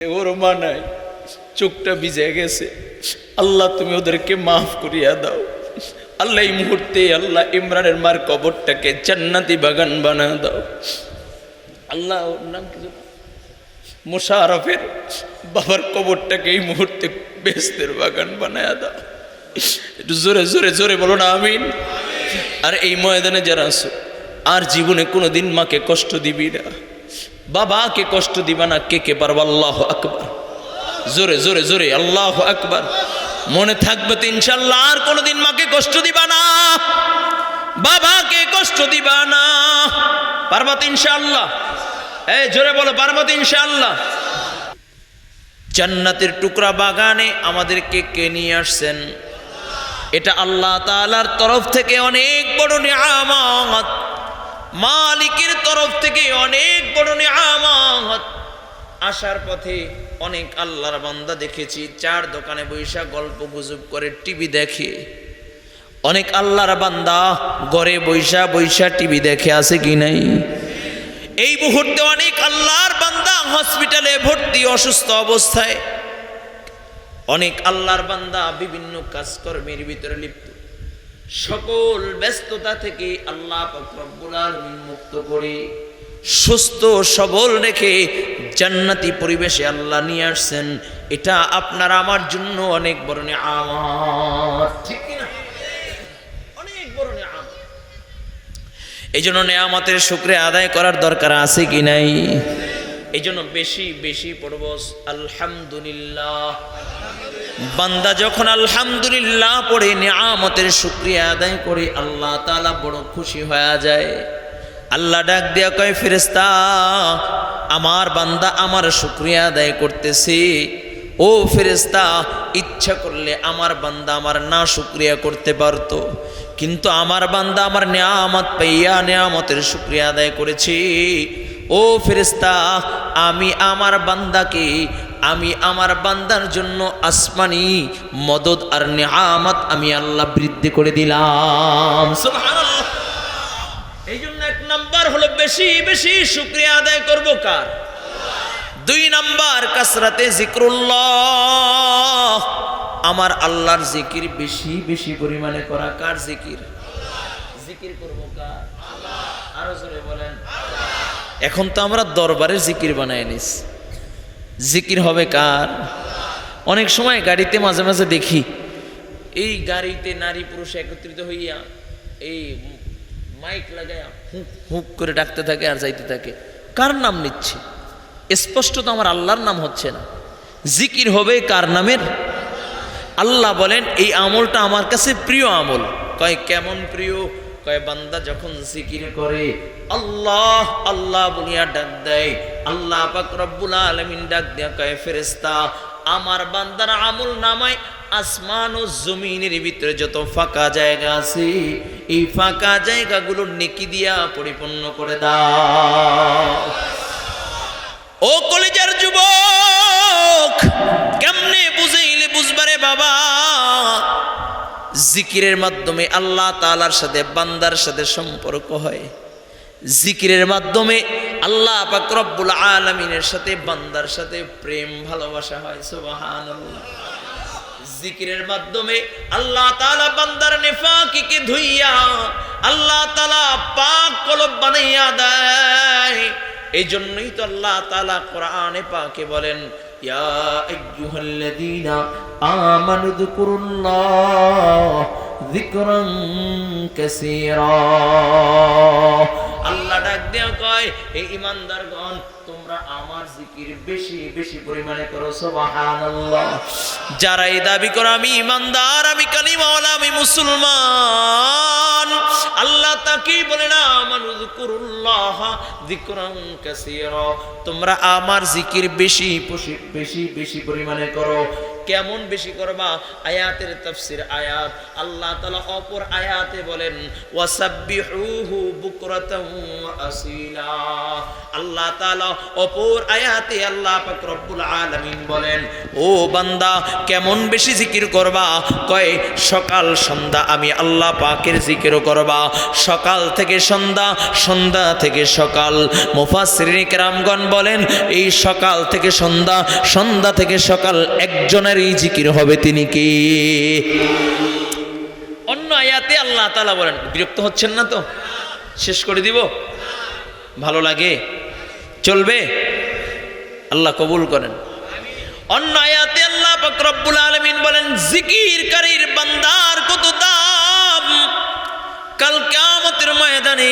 ওর মা নাই, চোখটা ভিজে গেছে। আল্লাহ তুমি ওদেরকে মাফ করিয়া দাও। আল্লাহ এই মুহূর্তে আল্লাহ ইমরানের মার কবরটাকে জান্নাতি বাগান বানায় দাও। আল্লাহ ওর নাম কি মোশারফের বাবার কবরটাকে এই মুহূর্তে বেহেশতের বাগান বানায় দাও। একটু জোরে জোরে জোরে বলো না আমিন। আর এই ময়দানে যারা আছো আর জীবনে কোনোদিন মাকে কষ্ট দিবি না, বাবাকে কষ্ট দিবা না। কে কে পারবো? আল্লাহু আকবার, জোরে জোরে জোরে আল্লাহু আকবার। মনে থাকবে তো ইনশাআল্লাহ আর কোনোদিন মাকে কষ্ট দিবা না, বাবাকে কষ্ট দিবা না। পারবা তো ইনশাআল্লাহ? এই জোরে বলো, পারবা তো ইনশাআল্লাহ? জান্নাতের টুকরা বাগানে আমাদেরকে কে নিয়ে আসছেন? এটা আল্লাহ তাআলার তরফ থেকে অনেক বড় নিয়ামত, মালিকের তরফ থেকে অনেক বড় নিয়ামত। আসার পথে অনেক আল্লাহর বান্দা দেখেছি চার দোকানে বৈশা গল্প গুজব করে টিভি দেখে। অনেক আল্লাহর বান্দা ঘরে বৈশা বৈশা টিভি দেখে, আছে কি নাই? এই মুহূর্তে অনেক আল্লাহর বান্দা হসপিটালে ভর্তি অসুস্থ অবস্থায়। অনেক আল্লাহর বান্দা বিভিন্ন কাজকর্মের ভিতরে লিপ্ত। সকল ব্যস্ততা থেকে আল্লাহ পাক রব্বুল আলামিন মুক্ত করে সুস্থ সবল রেখে জান্নাতি পরিবেশে আল্লাহ নিয়ে আসছেন। এটা আপনার আমার জন্য অনেক বড় নিয়ামত, ঠিক কি না? অনেক বড় নিয়ামত। এই জন্য নিয়ামতের শুকরিয়া আদায় করার দরকার আছে কি নাই? এই জন্য বেশি বেশি পড়ব আলহামদুলিল্লাহ। বান্দা যখন আলহামদুলিল্লাহ পড়ে নিয়ামতের শুকরিয়া আদায় করে আল্লাহ তাআলা বড় খুশি হয়ে যায়। আল্লাহ ডাক দিয়া কয়, ফেরেশতা আমার বান্দা আমার শুকরিয়া আদায় করতেছে। ও ফেরেশতা, ইচ্ছা করলে আমার বান্দা আমার না শুকরিয়া করতে পারতো, কিন্তু আমার বান্দা আমার নিয়ামত পাইয়া নিয়ামতের শুকরিয়া আদায় করেছে। ও ফেরেশতা, আমি আমার বান্দার জন্য আসমানি মদদ আর নিয়ামত আমি আল্লাহ বৃদ্ধি করে দিলাম। সুবহানাল্লাহ। এই জন্য এক নাম্বার হলো বেশি বেশি শুকরিয়া আদায় করব কার? দুই নাম্বার কাসরাতে জিক্রুল্লাহ, আমার আল্লাহর জিকির বেশি বেশি পরিমাণে করা। কার জিকির? জিকির করব কার? আল্লাহ। আরো জোরে বলেন। এখন তো আমরা দরবারের জিকির বানায় নিছি, জিকির হবে কার? অনেক সময় গাড়িতে মাঝে মাঝে দেখি এই গাড়িতে নারী পুরুষ একত্রিত হইয়া এই মাইক লাগায়া হুক হুক করে ডাকতে থাকে আর যাইতে থাকে। কার নাম নিচ্ছে? স্পষ্ট তো আমার আল্লাহর নাম হচ্ছে না। জিকির হবে কার নামের? আল্লাহ বলেন এই আমলটা আমার কাছে প্রিয় আমল। কয় কেমন প্রিয়? কয় বান্দা যখন জিকির করে আল্লাহ আল্লাহ বলিয়া ডাক দেয়, আল্লাহ পাক রব্বুল আলামিন ডাক দিয়া কয়, ফেরেশতা আমার বান্দার আমল নামায় আসমান ও জমিনের ভিতরে যত ফাঁকা জায়গা আছে এই ফাঁকা জায়গাগুলো নেকি দিয়া পরিপূর্ণ করে দাও। ও কলেজের যুবক, কেমনে বুঝাইলে বুঝবারে বাবা? জিকিরের মাধ্যমে আল্লাহ তাআলার সাথে বান্দার সাথে সম্পর্ক হয়। জিকিরের মাধ্যমে আল্লাহ পাক রব্বুল আলামিনের সাথে বান্দার সাথে প্রেম ভালোবাসা হয়। সুবহানাল্লাহ। জিকিরের মাধ্যমে আল্লাহ তাআলা বান্দার নেফাকিকে ধুইয়া আল্লাহ তাআলা পাক কলব বানাইয়া দেয়। এই জন্যই তো আল্লাহ তাআলা কোরআনে পাকে বলেন, ইয়া আইয়ুহাল্লাযীনা আমানু যিকুরুল্লাহ যিকরান কাসীরা। আল্লাহ ডাক দিয়া কয়, এই ঈমানদারগণ তোমরা আমার জিকির বেশি বেশি পরিমাণে করো। সুবহানাল্লাহ। যারা এই দাবি করে আমি ঈমানদার, আমি কালিমাওয়ালা, আমি মুসলমান, আল্লাহ তাকেই বলে না আমানু যিকুরুল্লাহ যিকরান কাসীরা, তোমরা আমার জিকির বেশি বেশি বেশি পরিমাণে করো। কেমন বেশি করবা? আয়াতের তাফসীর আয়াত, আল্লাহ তাআলা অপর আয়াতে বলেন ওয়াসাব্বিহুহু বুকরাতাও ওয়া আসীলা। আল্লাহ তাআলা অপর আয়াতে আল্লাহ পাক রব্বুল আলামিন বলেন, ও বান্দা কেমন বেশি জিকির করবা? কয় সকাল সন্ধ্যা আমি আল্লাহ পাকের জিকিরও করবা, সকাল থেকে সন্ধ্যা, সন্ধ্যা থেকে সকাল। মুফাসসিরিন কেরামগণ বলেন এই সকাল থেকে সন্ধ্যা, সন্ধ্যা থেকে সকাল একজনেরই জিকির হবে, তিনি কি? অন্য আয়াতে আল্লাহ তাআলা বলেন, বিরক্ত হচ্ছেন না তো? শেষ করে দিব? ভালো লাগে? চলবে? আল্লাহ কবুল করেন। অন্য আয়াতে আল্লাহ পাক রব্বুল আলামিন বলেন জিকিরকারীর বান্দার কত দাম। কাল কিয়ামতের ময়দানে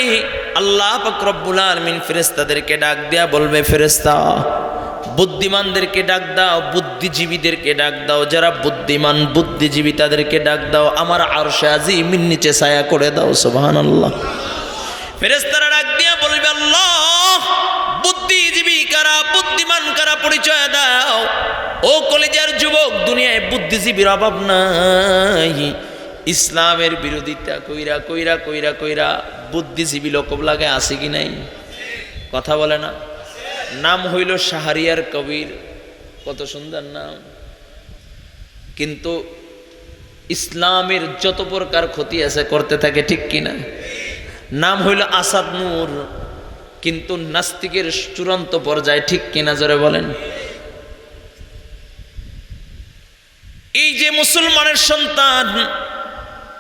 আল্লাহ পাক রব্বুল আলামিন ফেরেশতাদেরকে ডাক দেয়া বলবে, ফেরেশতা বুদ্ধিমানদেরকে ডাক দাও, বুদ্ধিজীবীদেরকে ডাক দাও, যারা বুদ্ধিমান বুদ্ধিজীবী তাদেরকে ডাক দাও, আমার আরশে আজিমের নিচে ছায়া করে দাও। সুবহানাল্লাহ। ফেরেশতারা ডাক দিয়া বলবে, আল্লাহ বুদ্ধিজীবী কারা, বুদ্ধিমান কারা, পরিচয় দাও। ও কলেজের যুবক, দুনিয়ায় বুদ্ধিজীবীর অভাব নাই। ইসলামের বিরোধিতা কইরা কইরা কইরা কইরা বুদ্ধিজীবী লোক লাগে আছে কি নাই? কথা বলে না? নাম হইল শাহরিয়ার কবির, কত সুন্দর নাম, কিন্তু ইসলামের যত প্রকার ক্ষতি আছে করতে থাকে, ঠিক কিনা? নাম হইল আসাদ নূর, কিন্তু নাস্তিকের চূড়ান্ত পর্যায়ে, ঠিক কিনা জোরে বলেন? এই যে মুসলমানের সন্তান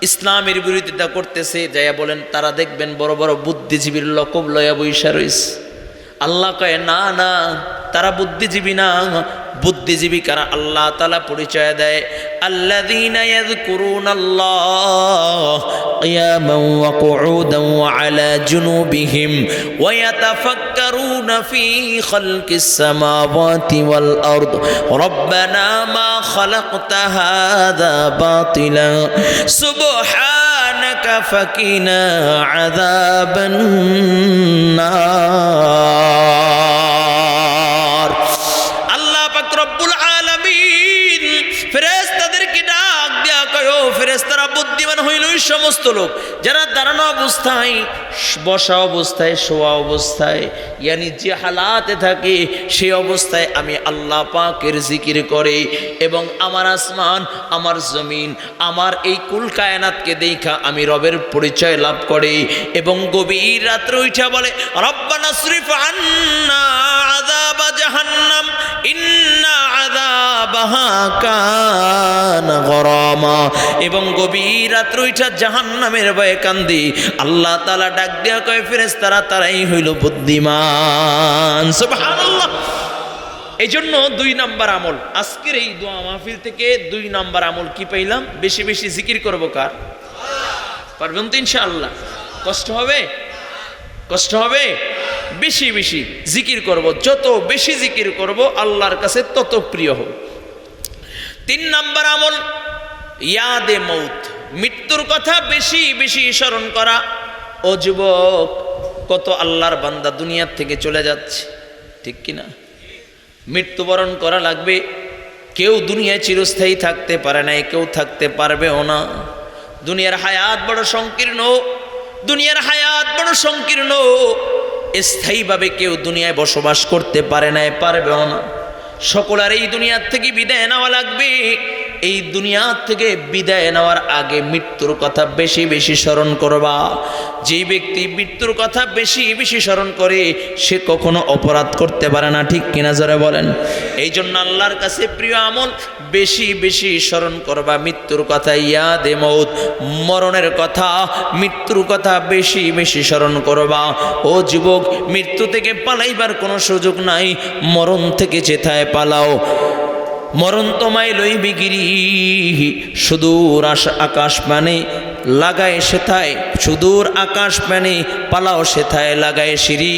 ইসলামের বিরোধিতা করতেছে, যাইয়া বলেন তারা দেখবেন বড় বড় বুদ্ধিজীবীর লকব লয়া বইসা রইছে। আল্লাহ কয় না না, তারা বুদ্ধিজীবী না। বুদ্ধিজীবী কারা? আল্লাহ তাআলা পরিচয় দেয়, আল্লাযীনা ইয়াযকুরুনাল্লাহ কিয়ামান ওয়া কুউদান ওয়া আলা জুনুবিহিম ওয়া ইয়াতাফাক্কারুনা ফী খালকিস সামাওয়াতি ওয়াল আরদ রব্বানা মা খালাকতা হাযা বাতিলা সুবহানাকা ফাকিনা আযাবান নার। আল্লাহ পাক রব্বুল আলামিন ফেরেশতাদেরকে ডাক দেয়া কয়, ও ফেরেশতারা, বুদ্ধিমান হইল ওই সমস্ত লোক যারা দাঁড়ানো অবস্থায়, বসা অবস্থায়, শোয়া অবস্থায়, ইয়ানি যে হালাতে থাকে সেই অবস্থায় আমি আল্লাহ পাকের জিকির করে, এবং আমার আসমান, আমার জমিন, আমার এই কুল কায়নাতকে দেখা আমি রবের পরিচয় লাভ করে, এবং গভীর রাত্রে উঠা বলে রব্বানা সরিফ আন্না আযাবা জাহান্নাম ইন্না আযাবাহা কানা গরামা, এবং গভীর রাত্রে উঠা জাহান্নামের ভয়ে কান্দি। আল্লাহ তাআলা ডাক দেয়া কয়, ফেরেশতারা তারাই হইল বুদ্ধিমান। সুবহানাল্লাহ। এই জন্য 2 নাম্বার আমল, আজকের এই দোয়া মাহফিল থেকে 2 নাম্বার আমল কি পাইলাম? বেশি বেশি জিকির করব। কার? পারবেন তো ইনশাআল্লাহ? কষ্ট হবে? কষ্ট হবে? বেশি বেশি জিকির করব। যত বেশি জিকির করব আল্লাহর কাছে তত প্রিয় হবে। 3 নাম্বার আমল ইয়াদে মৌত, মৃত্যুর কথা বেশি বেশি স্মরণ করা। ও যুবক, কত আল্লাহর বান্দা দুনিয়ার থেকে চলে যাচ্ছে, ঠিক কিনা? মৃত্যুবরণ করা লাগবে। কেউ দুনিয়ায় চিরস্থায়ী থাকতে পারে নাই, কেউ থাকতে পারবেও না। দুনিয়ার হায়াত বড় সংকীর্ণ, দুনিয়ার হায়াত বড় সংকীর্ণ। স্থায়ীভাবে কেউ দুনিয়ায় বসবাস করতে পারে নাই, পারবেও না। সকলের এই দুনিয়ার থেকে বিদায় নেওয়া লাগবে। এই দুনিয়া থেকে বিদায় নেওয়ার আগে মৃত্যুর কথা বেশি বেশি স্মরণ করবা। যে ব্যক্তি মৃত্যুর কথা বেশি বেশি স্মরণ করে সে কখনো অপরাধ করতে পারে না, ঠিক কিনা জোরে বলেন? এই জন্য আল্লাহর কাছে প্রিয় আমল বেশি বেশি স্মরণ করবা মৃত্যুর কথা। ইয়াদে মৌত, মরণের কথা, মৃত্যুর কথা বেশি বেশি স্মরণ করবা। ও যুবক, মৃত্যু থেকে পালাইবার কোনো সুযোগ নাই। মরণ থেকে যেথায় পালাও, মরণ তোমায় লইবে গিরি। সুদূর আকাশ পানে লাগায় সেথায় সুদূর আকাশ প্যানে পালাও সেথায় লাগায় সিঁড়ি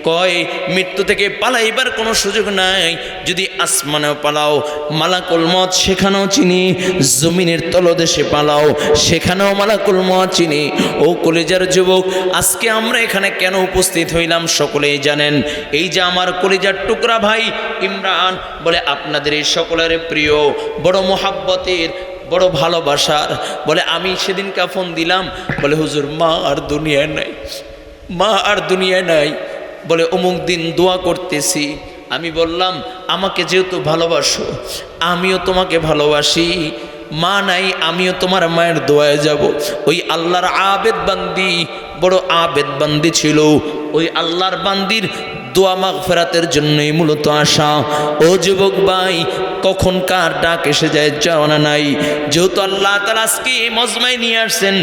কয় মৃত্যু থেকে পালাইবার কোনো সুযোগ নাই যদি আসমানেও পালাও মালাকুল মত সেখানেও চিনি জমিনের তলদেশে পালাও সেখানেও মালাকুল মত চিনি ও কলিজার যুবক আজকে আমরা এখানে কেন উপস্থিত হইলাম সকলেই জানেন এই যে আমার কলিজার টুকরা ভাই ইমরান বলে আপনাদের এই সকলের প্রিয় বড় মোহাব্বতের বড় ভালোবাসার বলে আমি সেদিন ফোন দিলাম বলে হুজুর মা আর দুনিয়ায় নাই মা আর দুনিয়ায় নাই বলে অমুক দিন দোয়া করতেছি আমি বললাম আমাকে যেহেতু ভালোবাসো আমিও তোমাকে ভালোবাসি মা নাই আমিও তোমার মায়ের দোয়ায় যাব ওই আল্লাহর আবেদ বান্দি বড় আবেদ বান্দি ছিল ওই আল্লাহর বান্দির দোয়া মাগফিরাতের জন্যই মূলত আসা ও যুবক ভাই কখন কার ডাক এসে যায় জানা নাই যেহেতু আল্লাহ তাআলা আজকে মজমায় নিয়ে আসছেন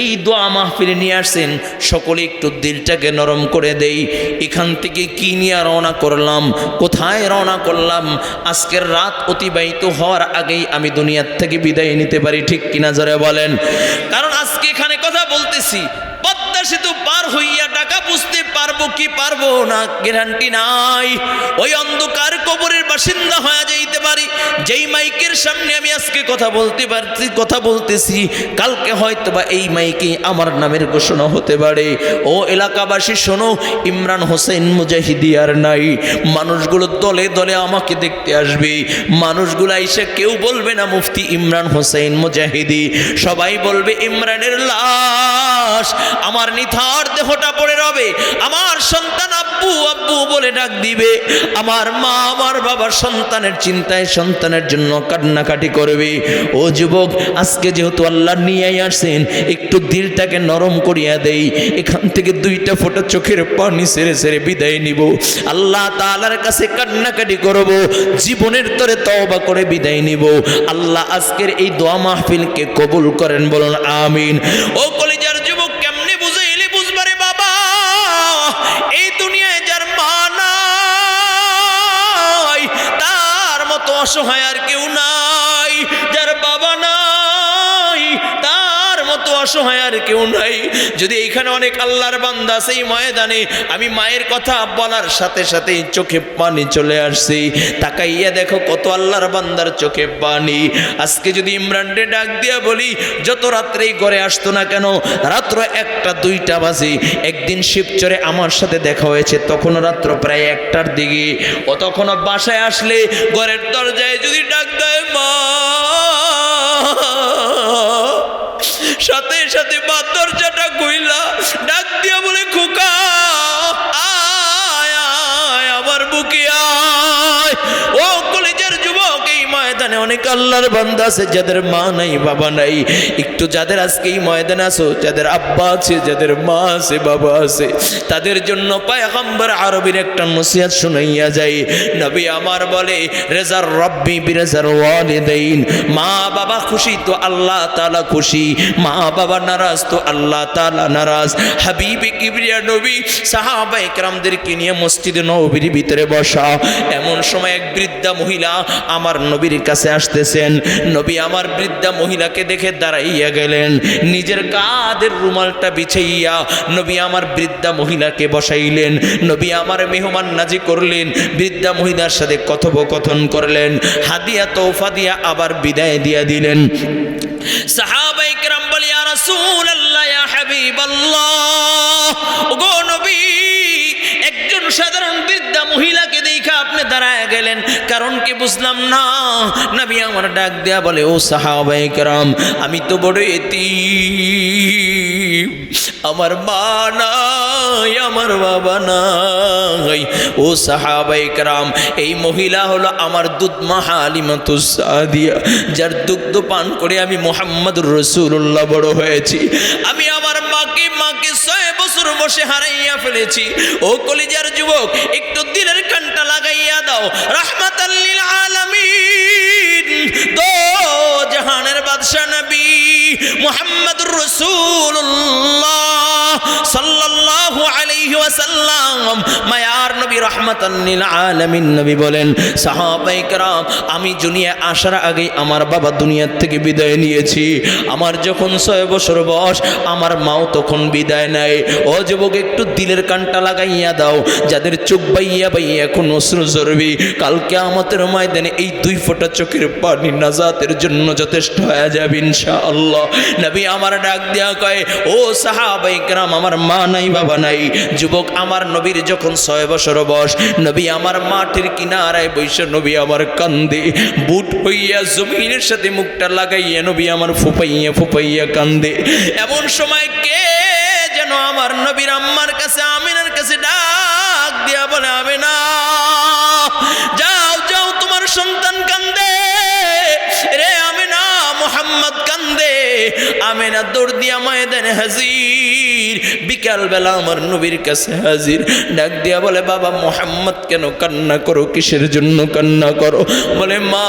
এই দোয়া মাহফিলে নিয়ে আসছেন সকলে একটু দিলটাকে নরম করে দেই এখান থেকে কি নিয়ে রওনা করলাম কোথায় রওনা করলাম আজকের রাত অতিবাহিত হওয়ার আগেই আমি দুনিয়ার থেকে বিদায় নিতে পারি ঠিক কিনা জোরে বলেন কারণ আজকে এখানে কথা বলতেছি পদ্মা সেতু পার হইয়া টাকা বুঝতে পারবো কি পারবো না গ্যারান্টি নাই ওই অন্ধকার কবরের বাসিন্দা হয়ে যাইতে পারি যেই মাইকের সামনে আমি আজকে কথা বলতেছি কালকে হয়তো বা এই মাইকে আমার নামের ঘোষণা হতে পারে ও এলাকাবাসী শোনো ইমরান হোসেন মুজাহিদি আর নাই মানুষগুলো দলে দলে আমাকে দেখতে আসবে মানুষগুলো এসে কেউ বলবে না মুফতি ইমরান হোসেন মুজাহিদি সবাই বলবে ইমরানের লাশ আমার নিথার দেহটা পড়ে রবে আমার সন্তান আব্বু আব্বু বলে ডাক দিবে আমার মা আমার বাবার সন্তানের চিন্তায় সন্তানের জন্য কান্নাকাটি করবে ও যুবক আজকে যেহেতু আল্লাহ নিয়ে আসছেন একটু দিলটাকে নরম করিয়া দেই এখান থেকে দুইটা ফোঁটা চোখের পানি ছেড়ে ছেড়ে বিদায় নিব আল্লাহ তাআলার কাছে কান্নাকাটি করব জীবনের তরে তওবা করে বিদায় নিব আল্লাহ আজকের এই দোয়া মাহফিলকে কবুল করেন বলুন আমিন ও কলিজার যুবক কেমনে বুঝাইলে বুঝবারে বাবা এই দুনিয়ায় যার মা নাই তার মতো অসহায় আর কেউ নাই যার বাবা নাই তার মতো অসহায় আর কেউ নাই যদি এইখানে অনেক আল্লাহর বান্দা আছে এই ময়দানে আমি মায়ের কথা বলার সাথে সাথেই চোখে পানি চলে আসছে তাকাইয়া দেখো কত আল্লাহর বান্দার চোখে পানি আজকে যদি ইমরানকে ডাক দিয়া বলি যত রাত্রেই ঘরে আসতো না কেন রাত্র 1টা 2টা বাজে একদিন শিবচরে আমার সাথে দেখা হয়েছে তখন রাত্র প্রায় 1টার দিকে ও তখন বাসায় আসলে ঘরের দরজায় যদি ডাক দেয় মা সাথে সাথে বা দরজাটা কইলা ডাক দিয়া বলে খোকা আয় আয় আমার বুকে আয় ও কলেজের যুবক এই ময়দানে অনেক আল্লাহর বান্দা আছে যাদের মা নাই বাবা নাই একটু যাদের আজকে এই ময়দানে আছো যাদের আব্বা আছে যাদের মা আছে বাবা আছে তাদের জন্য পয়গম্বর আরবীর একটা নসিহত শুনাইয়া যায় নবী আমার বলে রেজার রব্বি বিরেজার ওয়ালিদাইন মা বাবা খুশি তো আল্লাহ তাআলা খুশি মা বাবা নারাজ তো আল্লাহ তাআলা নারাজ হাবিবে কিবরিয়া নবী সাহাবায়ে কেরামদেরকে নিয়ে মসজিদে নববীর ভিতরে বসা এমন সময় এক বৃদ্ধা মহিলা আমার নবীর কাছে আসতেছেন নবী আমার বৃদ্ধা মহিলাকে দেখে দাঁড়াইয়া গেলেন নিজের কাঁধের রুমালটা বিছাইয়া নবী আমার বৃদ্ধা মহিলাকে বসাইলেন নবী আমার মেহমান নাজি করলেন বৃদ্ধা মহিলার সাথে কথোপকথন করলেন হাদিয়া তোফা দিয়া আবার বিদায় দিয়া দিলেন সাহাবায়ে কেরাম বলে ইয়া রাসূলুল্লাহ ইয়া হাবিবাল্লাহ ওগো নবী একজন সাধারণ বৃদ্ধা মহিলাকে দেখা আপনি দাঁড়ায় গেলেন কারণ কি বুঝলাম না নবী আমার ডাক দেয়া বলে ও সাহাবায়ে কেরাম আমি তো বড় এতিম আমার মা নাই আমার বাবা নাই ও সাহাবায়ে কেরাম এই মহিলা হলো আমার দুধমা হালিমাতুস সাদিয়া যার দুগ্ধ পান করে আমি মুহাম্মদুর রাসূলুল্লাহ বড় হয়েছি আমি আমার মাকে 6 বছর বসে হারাইয়া ফেলেছি ও কলিজার যুবক একটু দিলের কানটা লাগাইয়া দাও রাহমাতাল লিল আলামিন দো জাহানের বাদশা নবী মুহাম্মদুর রাসূলুল্লাহ সাল্লাল্লাহু আলাইহি ওয়াসাল্লাম মায়ার নবী রাহমাতান লিল আলামিন নবী বলেন, সাহাবায়ে কেরাম, আমি দুনিয়া আসার আগে আমার বাবা দুনিয়ার থেকে বিদায় নিয়েছি। আমার যখন 6 বছর বয়স, আমার মাও তখন বিদায় নেয়। ও যুবক, একটু দিলের কানটা লাগাইয়া দাও, যাদের চোখ বাইয়া বাইয়া এখন অশ্রু ঝরবে, কাল কিয়ামতের ময়দানে এই 2 ফোঁটা চোখের পানি নাজাতের জন্য যথেষ্ট হয়ে যাবে ইনশাআল্লাহ। নবী আমার ডাক দেয়া কয়, ও সাহাবায়ে কেরাম, আমার মা নাই বাবা নাই। যুবক, আমার নবীর যখন 6 বছর বয়স, নবী আমার মাঠের কিনারায় বসে নবী আমার কান্দে, বুট হইয়া জমিনের সাথে মুখটা লাগাইয়া নবী আমার ফুপাইয়া ফুপাইয়া কান্দে। এমন সময় কে যেন আমার নবীর আম্মার কাছে, আমিনার কাছে ডাক দিয়া বলে, আমিনা, যাও যাও, তোমার সন্তান কান্দে রে আমিনা, মুহাম্মদ কান্দে। আমিনা দৌড় দিয়া ময়দানে হাজির, বিকাল বেলা আমার নবীর কাছে হাজির। ডাক দিয়া বলে, বাবা মুহাম্মদ কেন কান্না করো, কিসের জন্য কান্না করো? বলে, মা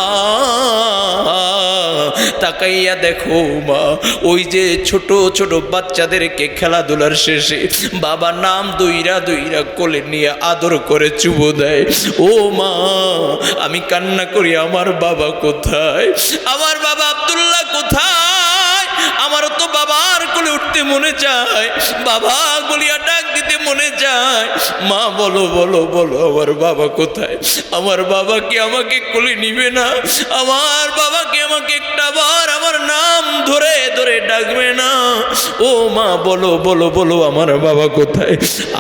তাকাইয়া দেখো মা, ওই যে ছোট ছোট বাচ্চাদেরকে খেলাধুলার শেষে বাবা নাম দইরা দইরা কোলে নিয়ে আদর করে চুবো দেয়। ও মা, আমি কান্না করি, আমার বাবা কোথায়? আমার বাবা আব্দুল্লাহ কোথায়? আমারও তো বাবার কোলে উঠতে মনে চায়, বাবা বলিয়া ডাক দিতে মনে চায়। মা বলো বলো বলো, আমার বাবা কোথায়? আমার বাবা কি আমাকে কোলে নিবে না? আমার বাবা কি আমাকে একটা বার আমার নাম ধরে ধরে ডাকবে না? ও মা বলো বলো বলো, আমার বাবা কোথায়?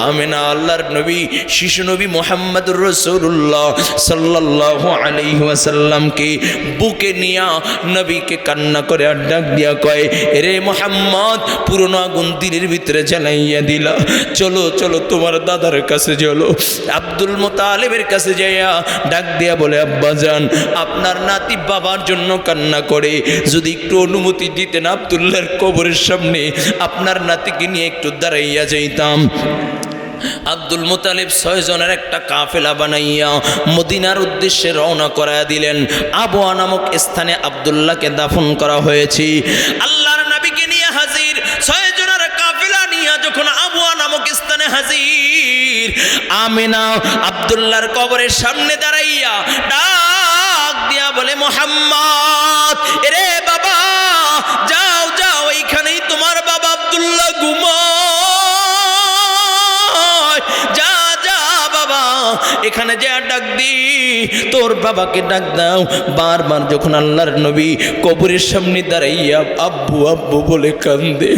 আমিনা আল্লাহর নবী, শিশু নবী মুহাম্মদুর রাসূলুল্লাহ সাল্লাল্লাহু আলাইহি ওয়াসাল্লামকে বুকে নিয়া নবীকে কান্না করে আর ডাক দিয়া কয়, রে মুহাম্মদ, পুরনো আগুন দিনের ভিতরে জ্বালাইয়া দিলা, চলো চলো তোমার দাদার কাছে চলো। আব্দুল মুতালিবের কাছে যাইয়া ডাক দিয়া বলে, আব্বাজান, আপনার নাতি বাবার জন্য কান্না করে, যদি একটু অনুমতি দিতেন আব্দুল্লাহর কবরের সামনে আপনার নাতিকে নিয়ে একটু দাঁড়াইয়া যাইতাম। আব্দুল মুতালিব 6 জনের একটা কাফেলা বানাইয়া মদিনার উদ্দেশ্যে রওনা করায়া দিলেন। আবওয়া নামক স্থানে আব্দুল্লাহকে দাফন করা হয়েছে। আল্লাহর নবীকে নিয়ে হাজির 6 জনের কাফেলা নিয়ে যখন আবওয়া নামক স্থানে হাজির, আমিনা আব্দুল্লাহর কবরের সামনে দাঁড়াইয়া ডাক দিয়া বলে, মুহাম্মদ, রে বাবা, যাও যাও, এইখানেই তোমার বাবা আব্দুল্লাহ ঘুমায়, যা যা বাবা, এখানে যা ডাক দি, তোর বাবাকে ডাক দাও। বারবার যখন আল্লাহর নবী কবরের সামনে দাঁড়াইয়া আব্বু আব্বু বলে কান্দে,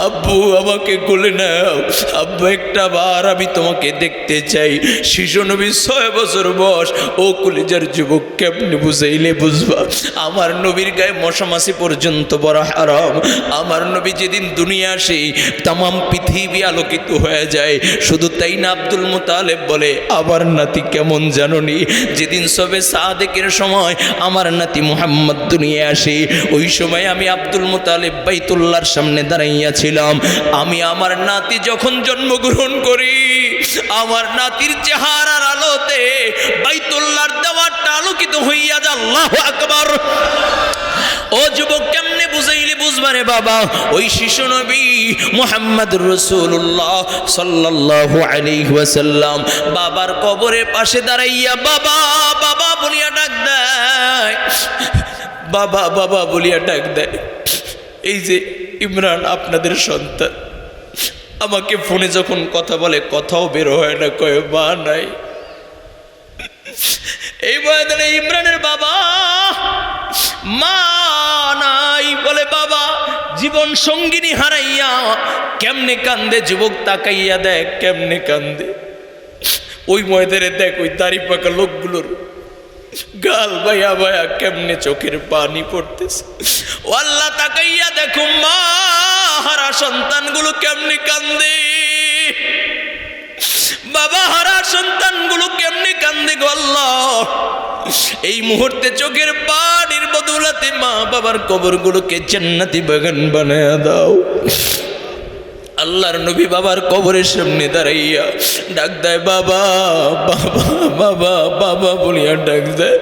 আব্বু আমাকে কোলে নাও, আব্বু একটা বার আমি তোমাকে দেখতে চাই। শিশু নবী 6 বছর বয়স। ও কলিজার যুবক, কেমনে বুঝাইলে বুঝবা? আমার নবীর গায়ে মশামাছি পর্যন্ত বড় হারাম। আমার নবী যেদিন দুনিয়া আসে তামাম পৃথিবী আলোকিত হয়ে যায়। শুধু তাই না, আব্দুল মুতালিব বলে, আমার নাতি কেমন জানোনি? যেদিন সবে সাদেকের সময় আমার নাতি মুহাম্মদ দুনিয়া আসে, ওই সময় আমি আব্দুল মুতালিব বাইতুল্লাহর সামনে দাঁড়াইয়াছিলাম। আমি আমার নাতি যখন জন্মগ্রহণ করি, আমার নাতির চেহারার আলোতে বাইতুল্লাহর দেওয়ারটা আলোকিত হইয়া যায়। আল্লাহু আকবার। ও যুবক, কেমনে বুঝাইলে বুঝবারে বাবা? ওই শিশু নবী মুহাম্মদুর রাসূলুল্লাহ সাল্লাল্লাহু আলাইহি ওয়াসাল্লাম বাবার কবরের পাশে দাঁড়াইয়া বাবা বাবা বলিয়া ডাক দেয়, বাবা বাবা বলিয়া ডাক দেয়। এই যে ইমরান আপনাদের সন্তান, আমাকে ফোনে যখন কথা বলে কথাও বের হয় না, কয় মা নাই। এই বয়সে ইমরানের বাবা মা নাই, বলে বাবা জীবন সঙ্গিনী হারাইয়া কেমনে কান্দে। যুবক তাকাইয়া দেখ কেমনে কান্দে। ওই ময়দানে দেখ ওই দাড়ি পাকা লোকগুলোর গাল ভাইয়া ভাইয়া কেমনে চোখের পানি পড়তেছে। ও আল্লাহ, তাকাইয়া দেখো মা হারা সন্তানগুলো কেমনে কান্দে, বাবা হারা সন্তানগুলো কেমনে কান্দে গো আল্লাহ। এই মুহূর্তে চোখের পানির বদৌলতে মা বাবার কবরগুলোকে জান্নাতি বাগান বানায়া দাও। আল্লাহর নবী বাবার কবরের সামনে দাঁড়াইয়া ডাক দেয়, বাবা বাবা বাবা বাবা বলিয়া ডাক দেয়,